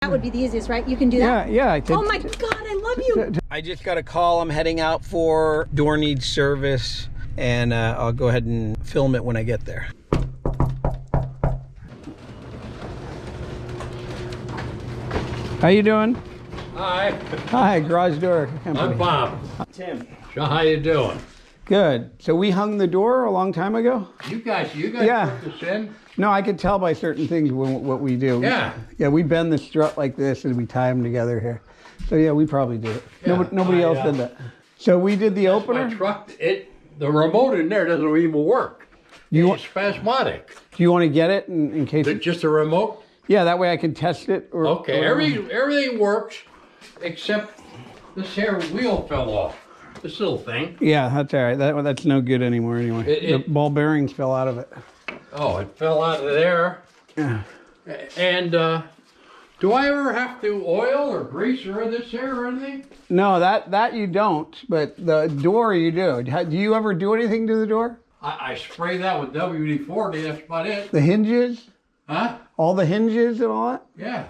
That would be the easiest, right? You can do that? Yeah, I could. Oh my God, I love you. I just got a call. I'm heading out for door needs service, and I'll go ahead and film it when I get there. How you doing? Hi, Hi, Garage Door Company. I'm Bob. Tim. So how you doing? Good. So we hung the door a long time ago? You guys Yeah. put this in? No, I could tell by certain things what we do. Yeah. Yeah, we bend the strut like this and we tie them together here. So yeah, we probably do it. Yeah, Nobody else did that. So we did the My opener. truck, the remote in there doesn't even work. It's spasmodic. Do you want to get it in case? Just a remote? Yeah, that way I can test it. Okay, everything works except this here wheel fell off. This little thing. Yeah, that's all right. That's no good anymore anyway. The ball bearings fell out of it. Oh, it fell out of there. Yeah. And do I ever have to oil or grease or this here or anything? No, that you don't, but the door you do. Do you ever do anything to the door? I spray that with WD-40, that's about it. The hinges? Huh? All the hinges and all that? Yeah.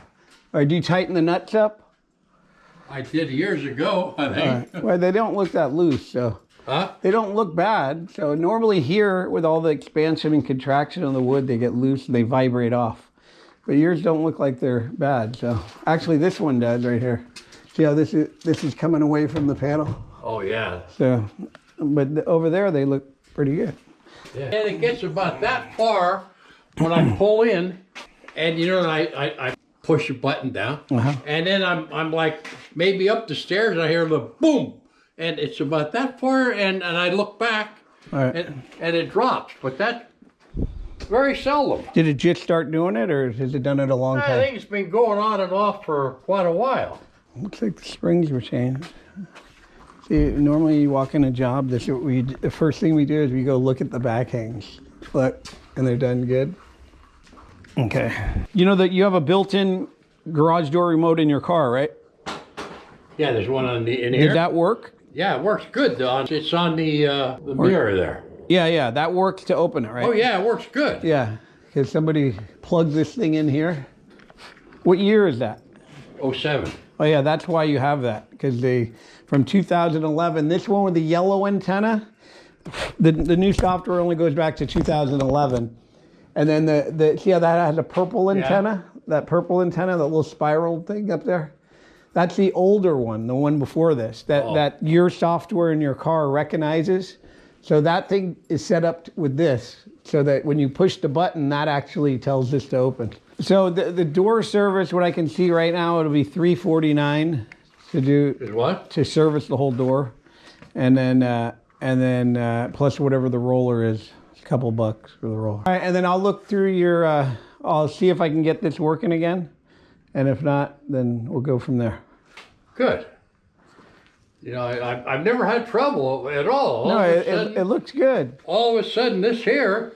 Or do you tighten the nuts up? I did years ago, I think. Well, they don't look that loose, so. Huh? They don't look bad. So normally here, with all the expansion and contraction of the wood, they get loose and they vibrate off. But yours don't look like they're bad. So actually, this one does right here. See how this is coming away from the panel? Oh, yeah. So, but over there, they look pretty good. Yeah. And it gets about that far when I pull in, and you know, I push a button down, and then I'm like maybe up the stairs, and I hear the boom, and it's about that far, and I look back, and it drops, but that's very seldom. Did it just start doing it, or has it done it a long time? I think it's been going on and off for quite a while. Looks like the springs were changed. See, normally you walk in a job, the first thing we do is we go look at the back hangs. Look, and they're done good. Okay. You know that you have a built-in garage door remote in your car, right? Yeah, there's one in here. Did that work? Yeah, it works good, Don. It's on the mirror there. Yeah, that works to open it, right? Oh, yeah, it works good. Yeah, because somebody plugged this thing in here. What year is that? 07. Oh yeah, that's why you have that, because from 2011, this one with the yellow antenna, the new software only goes back to 2011. And then see how that has a purple antenna? Yeah. That purple antenna, that little spiral thing up there? That's the older one, the one before this, that your software in your car recognizes. So that thing is set up with this, so that when you push the button, that actually tells this to open. So the door service, what I can see right now, it'll be $349 to do. Is what? To service the whole door, and then plus whatever the roller is. Couple bucks for the roll. All right, and then I'll look through your, I'll see if I can get this working again. And if not, then we'll go from there. Good. You know, I've never had trouble at all. No, it looks good. All of a sudden, this here,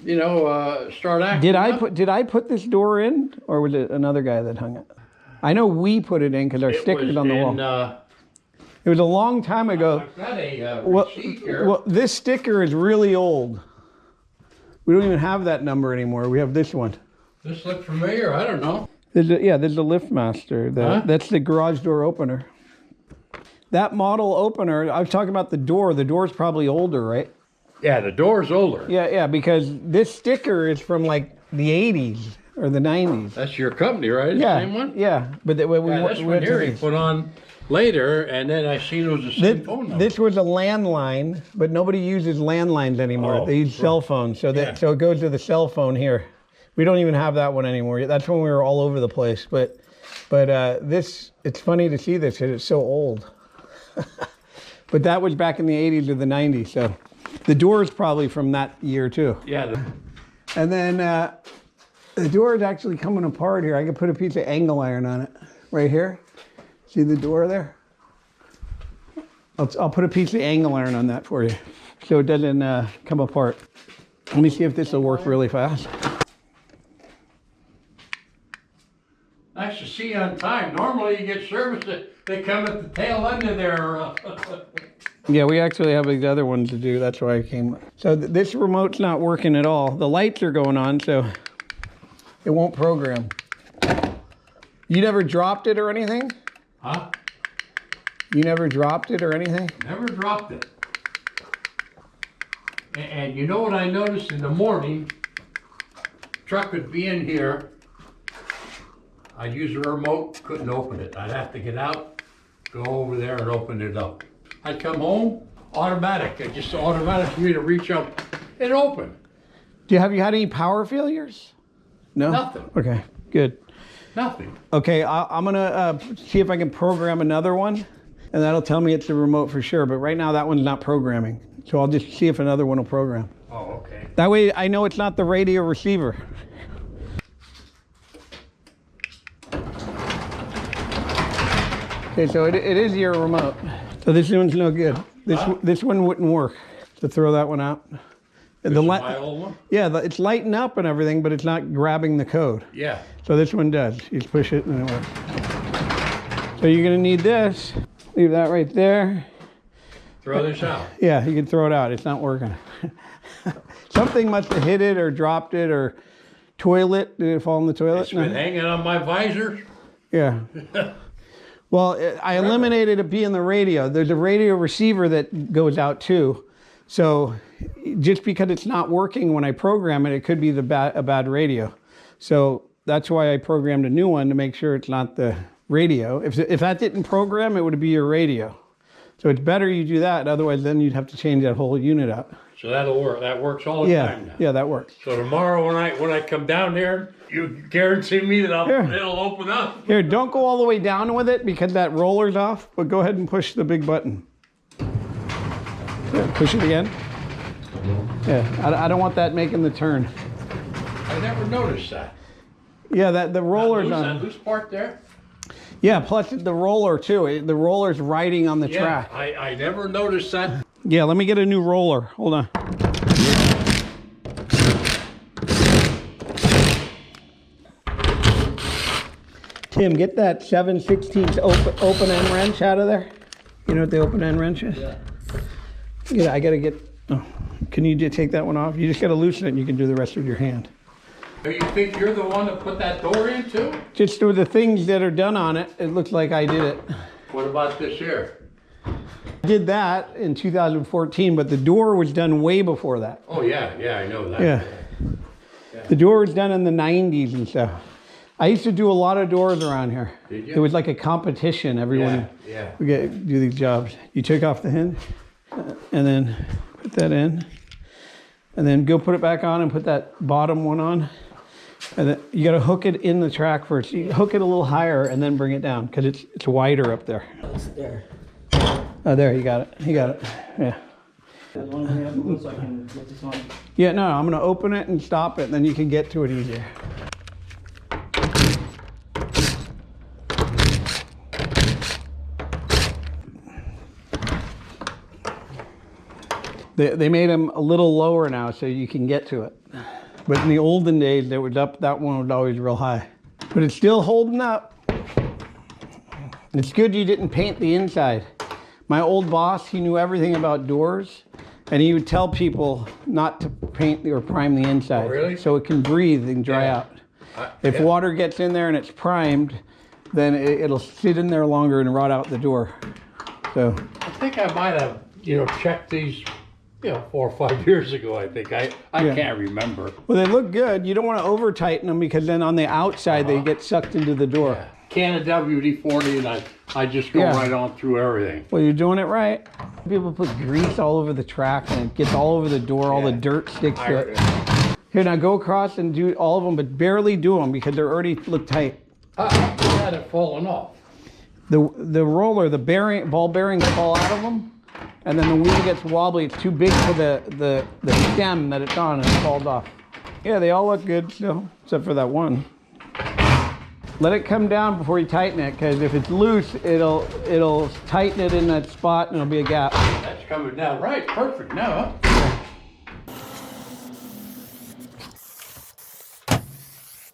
you know, start acting Did I put this door in, or was it another guy that hung it? I know we put it in because our sticker's on the wall. It was a long time ago. I've got a receipt here. Well, this sticker is really old. We don't even have that number anymore. We have this one. This looks familiar. I don't know. There's a LiftMaster. That's the garage door opener. That model opener, I was talking about the door. The door's probably older, right? Yeah, the door's older. Yeah, because this sticker is from like the 80s or the 90s. That's your company, right? Yeah, The same one? yeah. But This one here he put on later, and then I seen it was the same phone number. This was a landline, but nobody uses landlines anymore. They use cell phones, so so it goes to the cell phone here. We don't even have that one anymore. That's when we were all over the place. But this, it's funny to see this because it's so old. But that was back in the 80s or the 90s, so the door is probably from that year too. Yeah. And then the door is actually coming apart here. I could put a piece of angle iron on it right here. See the door there? I'll put a piece of angle iron on that for you so it doesn't come apart. Let me see if this will work really fast. Nice to see you on time. Normally you get service they come at the tail end of their... Yeah, we actually have these other ones to do. That's why I came. So this remote's not working at all. The lights are going on, so it won't program. You never dropped it or anything? Huh? You never dropped it or anything? Never dropped it. And you know what I noticed in the morning? Truck would be in here. I'd use a remote, couldn't open it. I'd have to get out, go over there and open it up. I'd come home, automatic. It just automatic for me to reach up and open. Have you had any power failures? No? Nothing. Okay, good. Nothing. Okay, I'm gonna see if I can program another one, and that'll tell me it's the remote for sure, but right now that one's not programming. So I'll just see if another one will program. Oh, okay. That way I know it's not the radio receiver. Okay, so it is your remote. So this one's no good. This one wouldn't work. To throw that one out. This is my old one? Yeah, it's lighting up and everything, but it's not grabbing the code. Yeah. So this one does. You just push it and it works. So you're gonna need this. Leave that right there. Throw this out. Yeah, you can throw it out. It's not working. Something must have hit it or dropped it or toilet. Did it fall in the toilet? It's been hanging on my visor. Yeah. Well, I eliminated it being the radio. There's a radio receiver that goes out too. So just because it's not working when I program it, it could be a bad radio. So that's why I programmed a new one to make sure it's not the radio. If that didn't program, it would be your radio. So it's better you do that. Otherwise, then you'd have to change that whole unit out. So that'll work. That works all the time now. Yeah, that works. So tomorrow when I come down there, you guarantee me that Here. it'll open up. Here, don't go all the way down with it because that roller's off, but go ahead and push the big button. Yeah, push it again. Yeah, I don't want that making the turn. I never noticed that. Yeah, the roller's That on. loose part there? Yeah, plus the roller too. The roller's riding on the track. I never noticed that. Yeah, let me get a new roller. Hold on. Tim, get that 7/16 open end wrench out of there. You know what the open end wrench is? Yeah, I gotta get. Oh, can you just take that one off? You just gotta loosen it, and you can do the rest with your hand. You think you're the one that put that door in too? Just through the things that are done on it, it looks like I did it. What about this here? I did that in 2014, but the door was done way before that. Oh yeah, I know that. Yeah. The door was done in the 90s and stuff. I used to do a lot of doors around here. Did you? It was like a competition. Everyone would do these jobs. You took off the hinge and then put that in. And then go put it back on and put that bottom one on. And then you got to hook it in the track first. You hook it a little higher and then bring it down because it's wider up there. There. Oh, there, you got it. You got it. Yeah. As long as we have it so I can get this on. Yeah, no, I'm going to open it and stop it, and then you can get to it easier. They made them a little lower now so you can get to it. But in the olden days, they was up, that one was always real high. But it's still holding up. It's good you didn't paint the inside. My old boss, he knew everything about doors, and he would tell people not to paint or prime the inside. Oh, really? So it can breathe and dry Yeah. out. If water gets in there and it's primed, then it'll sit in there longer and rot out the door. So I think I might have, checked these, 4 or 5 years ago, I think. I Yeah. can't remember. well, they look good. You don't want to over tighten them because then on the outside they get sucked into the door. Can of WD-40 and I just go Yeah. right on through everything. Well, you're doing it right. People put grease all over the track and it gets all over the door. All the dirt sticks to it. Here, now go across and do all of them, but barely do them because they're already look tight. I had it falling off. The roller, the bearing, ball bearings fall out of them, and then the wheel gets wobbly. It's too big for the stem that it's on, and it falls off. Yeah, they all look good still, except for that one. Let it come down before you tighten it, because if it's loose, it'll tighten it in that spot, and it'll be a gap. That's coming down right. Perfect now, huh?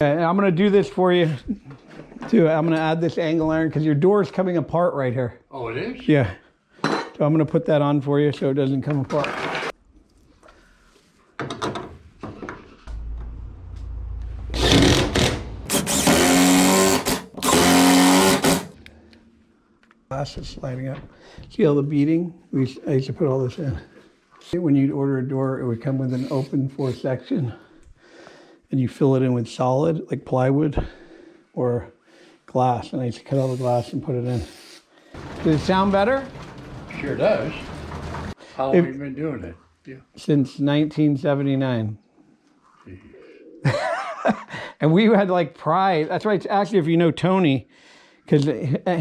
Okay, I'm gonna do this for you too. I'm gonna add this angle iron because your door's coming apart right here. Oh, it is? Yeah. So I'm gonna put that on for you so it doesn't come apart. Glass is sliding up. See all the beading? I used to put all this in. When you'd order a door, it would come with an open 4 section, and you fill it in with solid, like plywood or glass. And I used to cut all the glass and put it in. Does it sound better? Sure does. How long have you been doing it? Yeah. Since 1979. And we had like pride. That's right. Actually, if you know Tony, because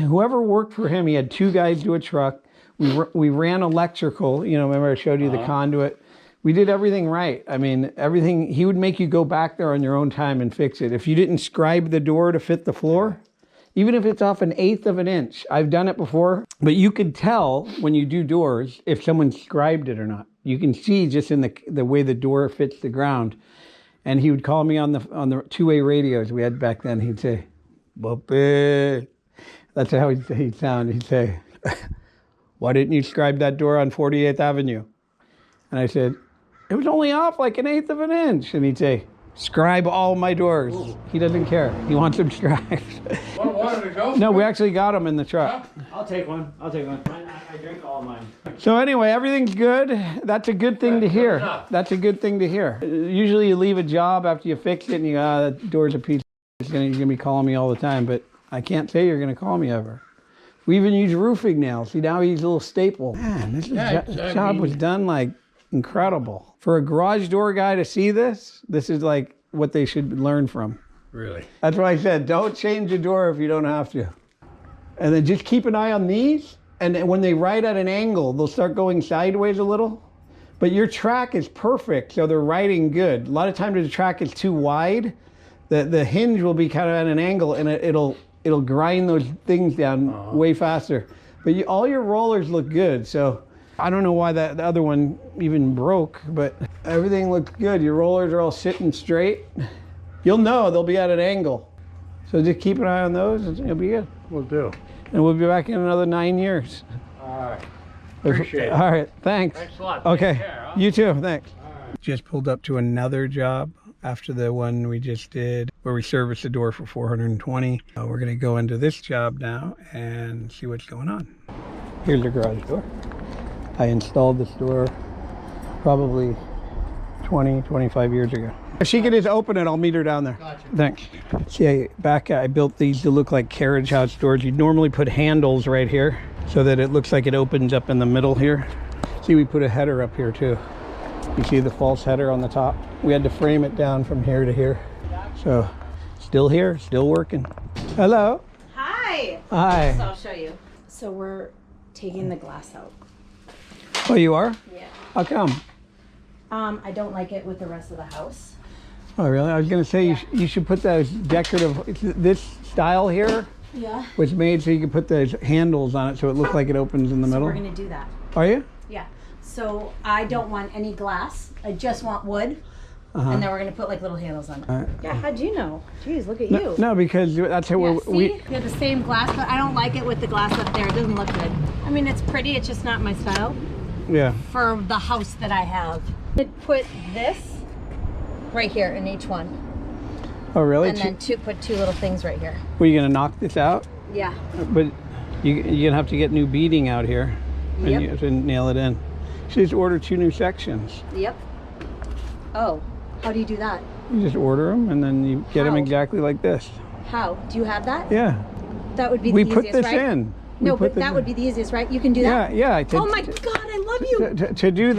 whoever worked for him, he had 2 guys do a truck. We ran electrical. You know, remember I showed you the conduit. We did everything right. I mean, everything. He would make you go back there on your own time and fix it. If you didn't scribe the door to fit the floor, even if it's off 1/8 of an inch, I've done it before. But you could tell when you do doors if someone scribed it or not. You can see just in the way the door fits the ground. And he would call me on the 2-way radios we had back then. He'd say, "Bumpy." That's how he'd sound. He'd say, "Why didn't you scribe that door on 48th Avenue?" And I said, "It was only off like 1/8 of an inch." And he'd say, "Scribe all my doors." Ooh. He doesn't care. He wants them scribed. Want water to go? No, we actually got them in the truck. I'll take one. I drink all mine. So anyway, everything's good. That's a good thing to hear. That's a good thing to hear. Usually you leave a job after you fix it and you go, that door's a piece of shit. You're going to be calling me all the time, but I can't say you're going to call me ever. We even use roofing nails. See, now we use a little staple. Man, this job was done like incredible. For a garage door guy to see this is like what they should learn from. Really? That's why I said, don't change the door if you don't have to. And then just keep an eye on these. And when they ride at an angle, they'll start going sideways a little. But your track is perfect, so they're riding good. A lot of times the track is too wide. The hinge will be kind of at an angle, and it'll grind those things down way faster. But all your rollers look good, so I don't know why the other one even broke, but everything looks good. Your rollers are all sitting straight. You'll know they'll be at an angle. So just keep an eye on those, and it'll be good. Will do. And we'll be back in another 9 years. All right. Appreciate it. All right, thanks. Thanks a lot. Okay, Take care, huh? You too, thanks. Just pulled up to another job after the one we just did where we serviced the door for $420. We're gonna go into this job now and see what's going on. Here's the garage door. I installed this door probably 25 years ago. If she could just open it, I'll meet her down there. Gotcha. Thanks. See, I built these to look like carriage house doors. You'd normally put handles right here so that it looks like it opens up in the middle here. See, we put a header up here too. You see the false header on the top? We had to frame it down from here to here. So, still here, still working. Hello. Hi. Hi. So I'll show you. So we're taking the glass out. Oh, you are? Yeah. How come? I don't like it with the rest of the house. Oh, really? I was going to say you should put those decorative, this style here Yeah. was made so you could put those handles on it so it looked like it opens in the middle. We're gonna do that. Are you? Yeah. So I don't want any glass. I just want wood. And then we're gonna put like little handles on it. Yeah. How'd you know? Jeez, look at you. No, because that's how Yeah, we see? We have the same glass, but I don't like it with the glass up there. It doesn't look good. I mean, it's pretty. It's just not my style yeah. for the house that I have. I put this right here in each one, Oh, really? and then put 2 little things right here. Were you going to knock this out? Yeah. But you're going to have to get new beading out here. And Yep. you have to nail it in. So just order 2 new sections. Yep. Oh, how do you do that? You just order them and then you get them How? exactly like this. How? Do you have that? Yeah. That would be the We easiest, put this right? in. No, We put but this that in. would be the easiest, right? You can do that? Yeah. Oh my God, I love you. To do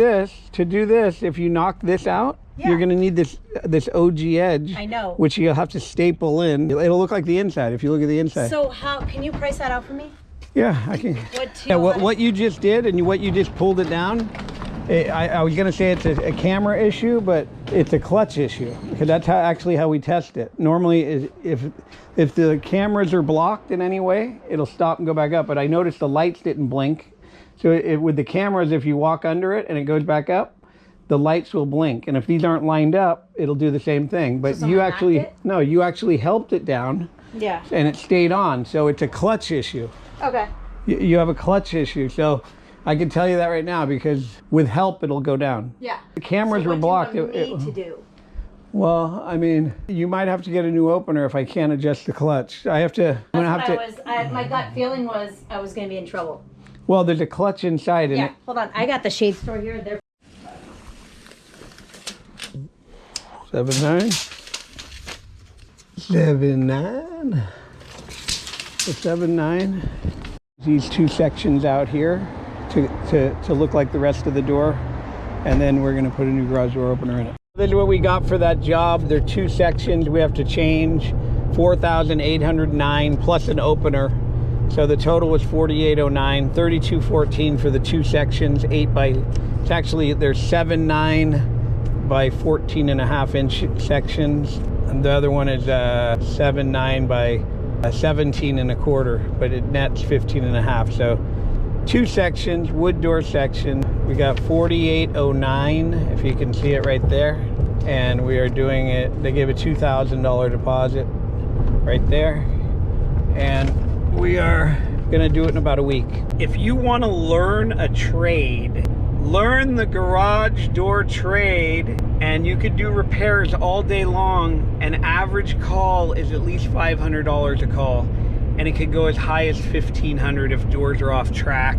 this, if you knock this out, Yeah. you're going to need this OG edge. I know. Which you'll have to staple in. It'll look like the inside if you look at the inside. So how, can you price that out for me? Yeah, I can. What you just did and what you just pulled it down, I was going to say it's a camera issue, but it's a clutch issue because that's actually how we test it. Normally, if the cameras are blocked in any way, it'll stop and go back up. But I noticed the lights didn't blink. So with the cameras, if you walk under it and it goes back up, the lights will blink. And if these aren't lined up, it'll do the same thing. But So you someone actually, hacked it? no, you actually helped it down Yeah. and it stayed on. So it's a clutch issue. Okay. You have a clutch issue. So I can tell you that right now because with help, it'll go down. Yeah. The cameras So were what blocked. do you want me to do? Well, I mean, you might have to get a new opener if I can't adjust the clutch. I'm gonna have to. My gut feeling was I was going to be in trouble. Well, there's a clutch inside, and Yeah, hold on. I got the shade store here. They're 79. 79. 79. These two sections out here to look like the rest of the door, and then we're going to put a new garage door opener in it. This is what we got for that job. There are two sections we have to change. 4,809 plus an opener. So the total was 4,809, 3,214 for the two sections, it's actually, there's 7.9 by 14.5 inch sections. And the other one is 7.9 by 17.25, but it nets 15.5. So two sections, wood door section. We got 4,809, if you can see it right there. And we are doing it, they gave a $2,000 deposit right there. And we are gonna do it in about a week. If you wanna learn a trade, learn the garage door trade, and you could do repairs all day long. An average call is at least $500 a call, and it could go as high as $1,500 if doors are off track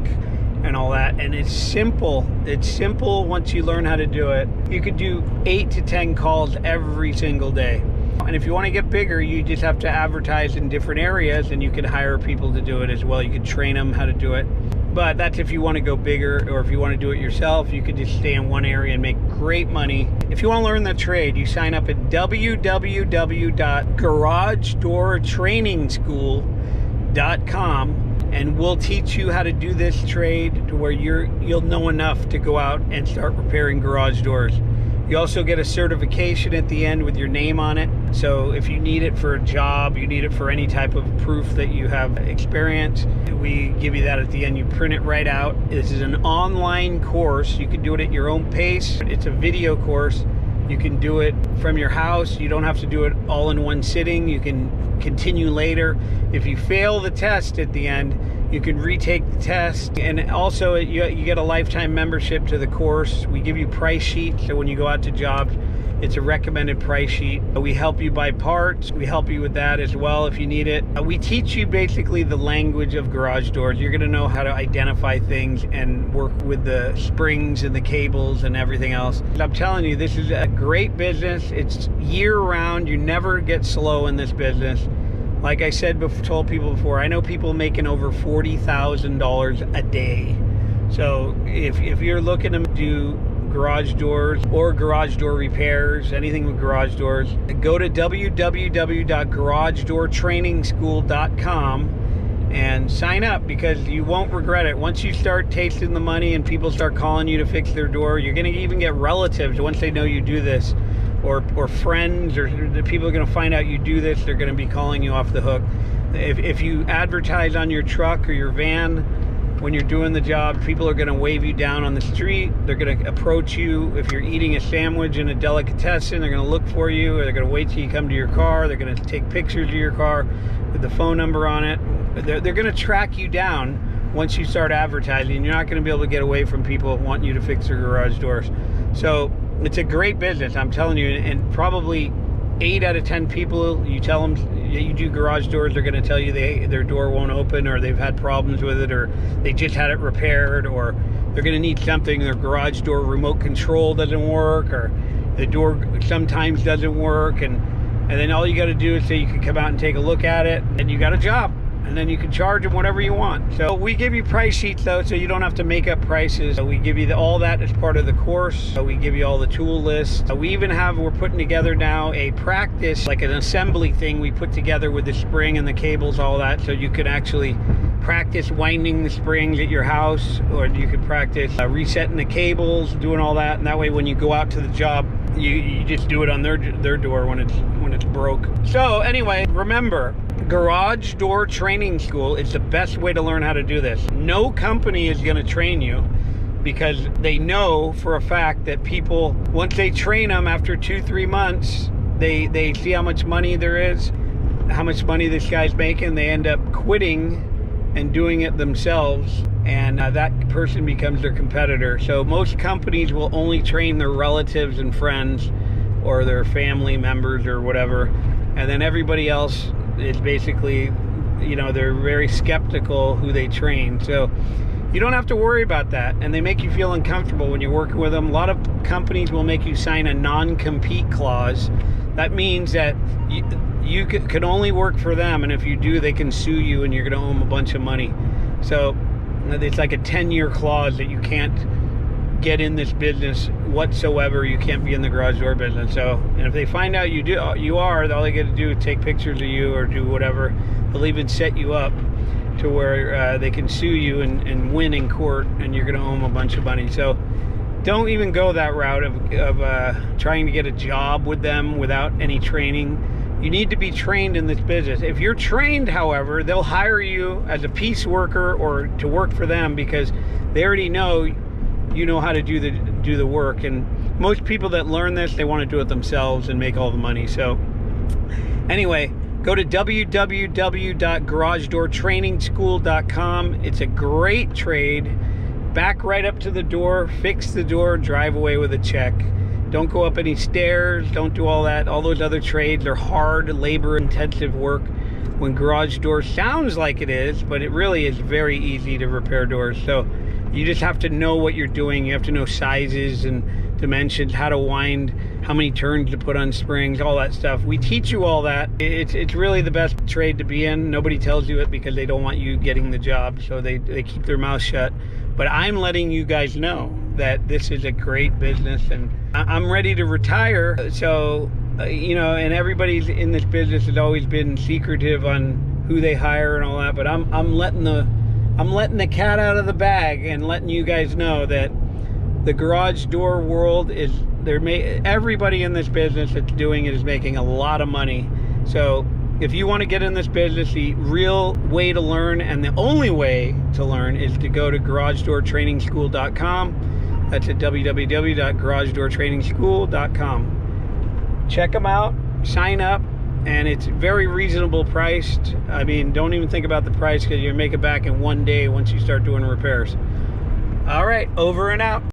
and all that. And it's simple. It's simple once you learn how to do it. You could do 8 to 10 calls every single day. And if you want to get bigger, you just have to advertise in different areas, and you could hire people to do it as well. You could train them how to do it. But that's if you want to go bigger, or if you want to do it yourself, you could just stay in one area and make great money. If you want to learn the trade, you sign up at www.garagedoortrainingschool.com, and we'll teach you how to do this trade to where you'll know enough to go out and start repairing garage doors. You also get a certification at the end with your name on it. So if you need it for a job, you need it for any type of proof that you have experience, we give you that at the end. You print it right out. This is an online course. You can do it at your own pace. It's a video course. You can do it from your house. You don't have to do it all in one sitting. You can continue later. If you fail the test at the end, you can retake the test. And also you get a lifetime membership to the course. We give you price sheets, so when you go out to jobs, it's a recommended price sheet. We help you buy parts. We help you with that as well if you need it. We teach you basically the language of garage doors. You're gonna know how to identify things and work with the springs and the cables and everything else. I'm telling you, this is a great business. It's year round. You never get slow in this business. Like I said, told people before, I know people making over $40,000 a day. So if you're looking to do garage doors or garage door repairs, anything with garage doors, go to www.garagedoortrainingschool.com and sign up, because you won't regret it. Once you start tasting the money and people start calling you to fix their door, you're gonna even get relatives once they know you do this, or friends, or the people are gonna find out you do this, they're gonna be calling you off the hook. If you advertise on your truck or your van, when you're doing the job, people are gonna wave you down on the street. They're gonna approach you. If you're eating a sandwich in a delicatessen, they're gonna look for you, or they're gonna wait till you come to your car. They're gonna take pictures of your car with the phone number on it. They're gonna track you down once you start advertising. You're not gonna be able to get away from people wanting you to fix their garage doors. So it's a great business, I'm telling you, and probably 8 out of 10 people, you tell them you do garage doors, they're going to tell you their door won't open, or they've had problems with it, or they just had it repaired, or they're going to need something, their garage door remote control doesn't work, or the door sometimes doesn't work, and then all you got to do is say you can come out and take a look at it, and you got a job. And then you can charge them whatever you want. So we give you price sheets though, so you don't have to make up prices. We give you all that as part of the course. We give you all the tool lists. We're putting together now a practice, like an assembly thing we put together with the spring and the cables, all that, so you could actually practice winding the springs at your house, or you could practice resetting the cables, doing all that. And that way when you go out to the job, you just do it on their door when it's broke. So anyway, remember, Garage Door Training School is the best way to learn how to do this. No company is going to train you, because they know for a fact that people, once they train them after 2-3 months, they see how much money there is, how much money this guy's making. They end up quitting and doing it themselves, and that person becomes their competitor. So most companies will only train their relatives and friends. or their family members or whatever. And then everybody else is basically, you know, they're very skeptical who they train. So you don't have to worry about that. And they make you feel uncomfortable when you're working with them. A lot of companies will make you sign a non-compete clause. That means that you can only work for them, and if you do, they can sue you and you're going to owe them a bunch of money. So it's like a 10-year clause that you can't get in this business whatsoever. You can't be in the garage door business. So, and if they find out you are, all they get to do is take pictures of you or do whatever. They'll even set you up to where they can sue you and win in court, and you're going to owe them a bunch of money. So don't even go that route of trying to get a job with them without any training. You need to be trained in this business. If you're trained, however, they'll hire you as a piece worker or to work for them because they already know you know how to do the work. And most people that learn this, they want to do it themselves and make all the money. So anyway, go to www.garagedoortrainingschool.com. It's a great trade. Back right up to the door, fix the door, drive away with a check. Don't go up any stairs, don't do all that. All those other trades are hard, labor-intensive work. When garage door sounds like it is, but it really is very easy to repair doors. So you just have to know what you're doing. You have to know sizes and dimensions, how to wind, how many turns to put on springs, all that stuff. We teach you all that. It's really the best trade to be in. Nobody tells you it because they don't want you getting the job, so they keep their mouth shut. But I'm letting you guys know that this is a great business, and I'm ready to retire. So, you know, and everybody's in this business has always been secretive on who they hire and all that. But I'm letting the cat out of the bag and letting you guys know that the garage door world is everybody in this business that's doing it is making a lot of money. So if you want to get in this business, the real way to learn and the only way to learn is to go to garagedoortrainingschool.com. That's at www.garagedoortrainingschool.com. Check them out, sign up, and it's very reasonable priced. I mean, don't even think about the price because you'll make it back in one day once you start doing repairs. All right, over and out.